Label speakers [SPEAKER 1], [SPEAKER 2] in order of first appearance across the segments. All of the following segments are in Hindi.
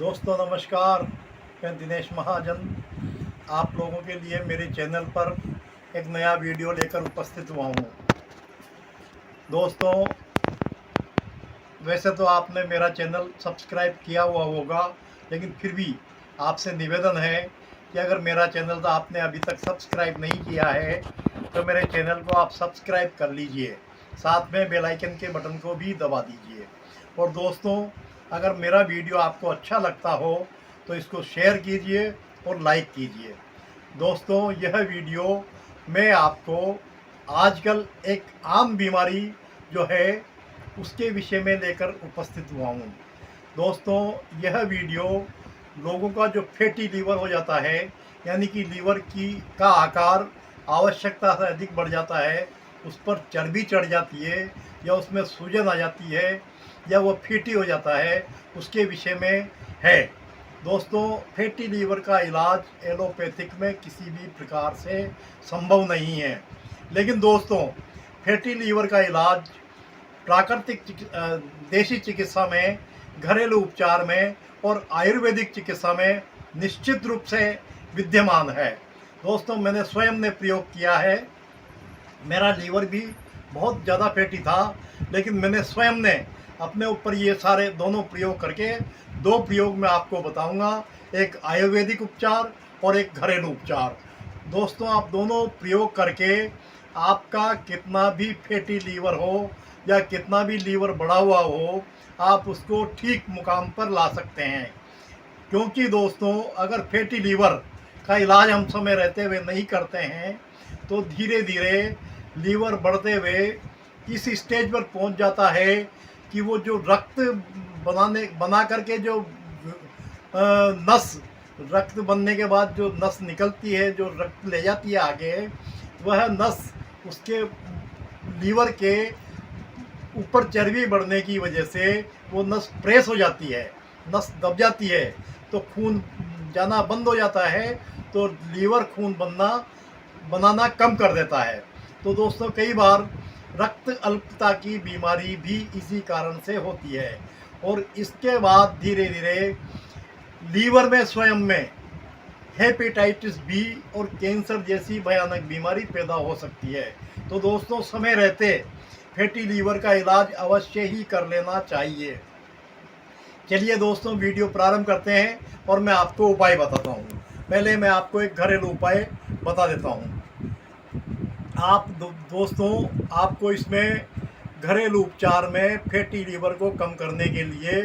[SPEAKER 1] दोस्तों नमस्कार, मैं दिनेश महाजन आप लोगों के लिए मेरे चैनल पर एक नया वीडियो लेकर उपस्थित हुआ हूँ। दोस्तों, वैसे तो आपने मेरा चैनल सब्सक्राइब किया हुआ होगा, लेकिन फिर भी आपसे निवेदन है कि अगर मेरा चैनल तो आपने अभी तक सब्सक्राइब नहीं किया है तो मेरे चैनल को आप सब्सक्राइब कर लीजिए, साथ में बेल आइकन के बटन को भी दबा दीजिए। और दोस्तों, अगर मेरा वीडियो आपको अच्छा लगता हो तो इसको शेयर कीजिए और लाइक कीजिए। दोस्तों, यह वीडियो मैं आपको आजकल एक आम बीमारी जो है उसके विषय में लेकर उपस्थित हुआ हूँ। दोस्तों, यह वीडियो लोगों का जो फैटी लीवर हो जाता है, यानी कि लीवर की का आकार आवश्यकता से अधिक बढ़ जाता है, उस पर चर्बी चढ़ जाती है या उसमें सूजन आ जाती है या वो फैटी हो जाता है, उसके विषय में है। दोस्तों, फैटी लीवर का इलाज एलोपैथिक में किसी भी प्रकार से संभव नहीं है, लेकिन दोस्तों फैटी लीवर का इलाज प्राकृतिक देसी चिकित्सा में, घरेलू उपचार में और आयुर्वेदिक चिकित्सा में निश्चित रूप से विद्यमान है। दोस्तों, मैंने स्वयं ने प्रयोग किया है। मेरा लीवर भी बहुत ज़्यादा फैटी था, लेकिन मैंने स्वयं ने अपने ऊपर ये सारे दोनों प्रयोग करके दो प्रयोग मैं आपको बताऊंगा, एक आयुर्वेदिक उपचार और एक घरेलू उपचार। दोस्तों, आप दोनों प्रयोग करके आपका कितना भी फैटी लीवर हो या कितना भी लीवर बढ़ा हुआ हो, आप उसको ठीक मुकाम पर ला सकते हैं। क्योंकि दोस्तों, अगर फैटी लीवर का इलाज हम समय रहते हुए नहीं करते हैं तो धीरे धीरे लीवर बढ़ते हुए इस स्टेज पर पहुंच जाता है कि वो जो रक्त बना करके जो नस, रक्त बनने के बाद जो नस निकलती है, जो रक्त ले जाती है आगे, वह नस उसके लीवर के ऊपर चर्बी बढ़ने की वजह से वो नस प्रेस हो जाती है, नस दब जाती है, तो खून जाना बंद हो जाता है, तो लीवर खून बनाना कम कर देता है। तो दोस्तों, कई बार रक्त अल्पता की बीमारी भी इसी कारण से होती है और इसके बाद धीरे धीरे लीवर में स्वयं में हेपेटाइटिस बी और कैंसर जैसी भयानक बीमारी पैदा हो सकती है। तो दोस्तों, समय रहते फैटी लीवर का इलाज अवश्य ही कर लेना चाहिए। चलिए दोस्तों, वीडियो प्रारंभ करते हैं और मैं आपको उपाय बताता हूँ। पहले मैं आपको एक घरेलू उपाय बता देता हूँ। दोस्तों, आपको इसमें घरेलू उपचार में फैटी लीवर को कम करने के लिए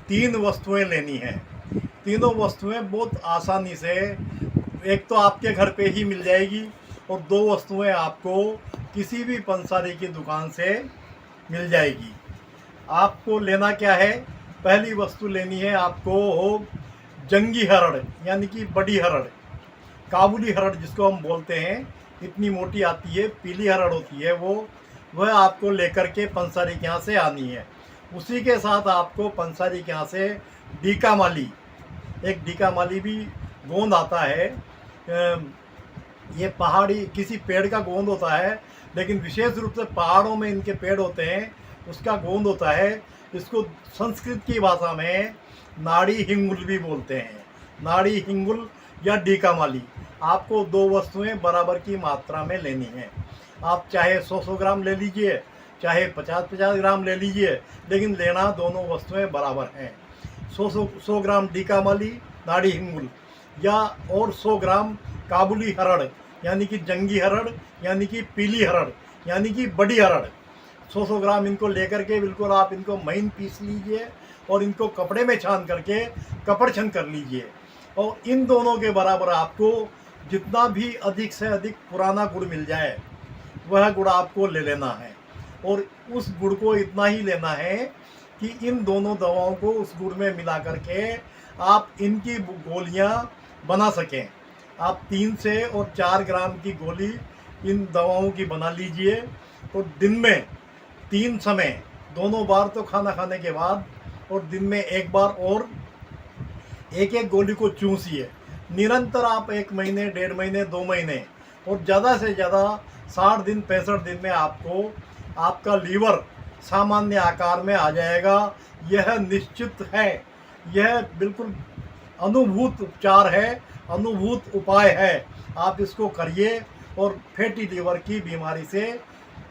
[SPEAKER 1] 3 वस्तुएं लेनी हैं। तीनों वस्तुएं बहुत आसानी से एक तो आपके घर पे ही मिल जाएगी और 2 वस्तुएं आपको किसी भी पंसारी की दुकान से मिल जाएगी। आपको लेना क्या है? पहली वस्तु लेनी है आपको जंगी हरड़, यानी कि बड़ी हरड़, काबुली हरड़ जिसको हम बोलते हैं। इतनी मोटी आती है, पीली हरड़ होती है वह आपको लेकर के पंसारी के यहाँ से आनी है। उसी के साथ आपको पंसारी के यहाँ से एक डीका माली भी गोंद आता है। ये पहाड़ी किसी पेड़ का गोंद होता है, लेकिन विशेष रूप से पहाड़ों में इनके पेड़ होते हैं, उसका गोंद होता है। इसको संस्कृत की भाषा में नाड़ी हिंगुल भी बोलते हैं, नाड़ी हिंगुल या डीका माली। आपको 2 वस्तुएं बराबर की मात्रा में लेनी है। आप चाहे 100 ग्राम ले लीजिए, चाहे 50 ग्राम ले लीजिए, लेकिन लेना दोनों वस्तुएं बराबर हैं। 100 ग्राम डीका माली, नाड़ी हिंगुल, या और 100 ग्राम काबुली हरड़, यानी कि जंगी हरड़, यानी कि पीली हरड़, यानी कि बड़ी हरड़। 100 ग्राम इनको लेकर के बिल्कुल आप इनको महीन पीस लीजिए और इनको कपड़े में छान करके कपड़ छन कर लीजिए। और इन दोनों के बराबर आपको जितना भी अधिक से अधिक पुराना गुड़ मिल जाए वह गुड़ आपको ले लेना है। और उस गुड़ को इतना ही लेना है कि इन दोनों दवाओं को उस गुड़ में मिला करके आप इनकी गोलियां बना सकें। आप 3 से और 4 ग्राम की गोली इन दवाओं की बना लीजिए और दिन में 3 समय, दोनों बार तो खाना खाने के बाद, और दिन में 1 बार और एक गोली को चूसिए। निरंतर आप 1 महीने, 1.5 महीने, 2 महीने और ज़्यादा से ज़्यादा 60 दिन, 65 दिन में आपको आपका लीवर सामान्य आकार में आ जाएगा। यह निश्चित है। यह बिल्कुल अनुभूत उपचार है, अनुभूत उपाय है। आप इसको करिए और फैटी लीवर की बीमारी से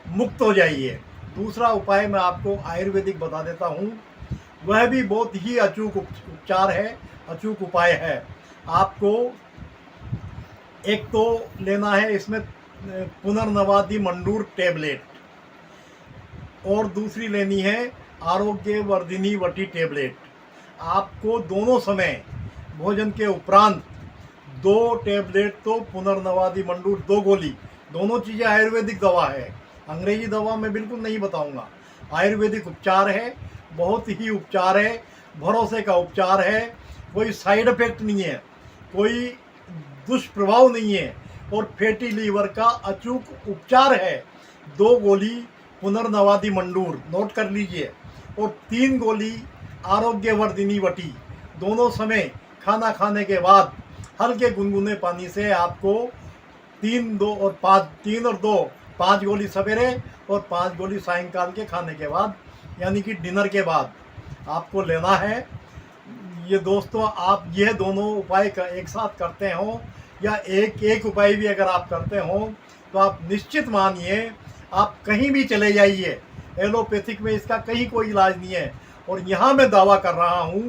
[SPEAKER 1] मुक्त हो जाइए। दूसरा उपाय मैं आपको आयुर्वेदिक बता देता हूँ, वह भी बहुत ही अचूक उपचार है, अचूक उपाय है। आपको एक तो लेना है इसमें पुनर्नवादि मंडूर टैबलेट, और दूसरी लेनी है आरोग्य वर्धिनी वटी टैबलेट। आपको दोनों समय भोजन के उपरांत 2 टैबलेट तो पुनर्नवादि मंडूर 2 गोली, दोनों चीज़ें आयुर्वेदिक दवा है, अंग्रेजी दवा मैं बिल्कुल नहीं बताऊंगा। आयुर्वेदिक उपचार है, बहुत ही उपचार है, भरोसे का उपचार है, कोई साइड इफेक्ट नहीं है, कोई दुष्प्रभाव नहीं है, और फैटी लीवर का अचूक उपचार है। 2 गोली पुनर्नवादि मंडूर नोट कर लीजिए, और 3 गोली आरोग्यवर्धिनी वटी, दोनों समय खाना खाने के बाद हल्के गुनगुने पानी से आपको 3 और 2 5 गोली सवेरे और 5 गोली सायंकाल के खाने के बाद, यानी कि डिनर के बाद आपको लेना है। ये दोस्तों, आप ये दोनों उपाय एक साथ करते हो, या एक उपाय भी अगर आप करते हो, तो आप निश्चित मानिए आप कहीं भी चले जाइए, एलोपैथिक में इसका कहीं कोई इलाज नहीं है। और यहाँ मैं दावा कर रहा हूँ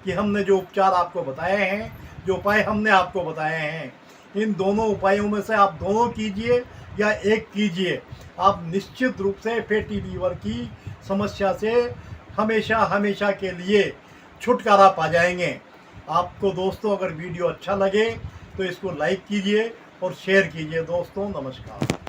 [SPEAKER 1] कि हमने जो उपचार आपको बताए हैं, जो उपाय हमने आपको बताए हैं, इन दोनों उपायों में से आप दोनों कीजिए या एक कीजिए, आप निश्चित रूप से फैटी लीवर की समस्या से हमेशा हमेशा के लिए छुटकारा पा जाएंगे। आपको दोस्तों अगर वीडियो अच्छा लगे तो इसको लाइक कीजिए और शेयर कीजिए। दोस्तों नमस्कार।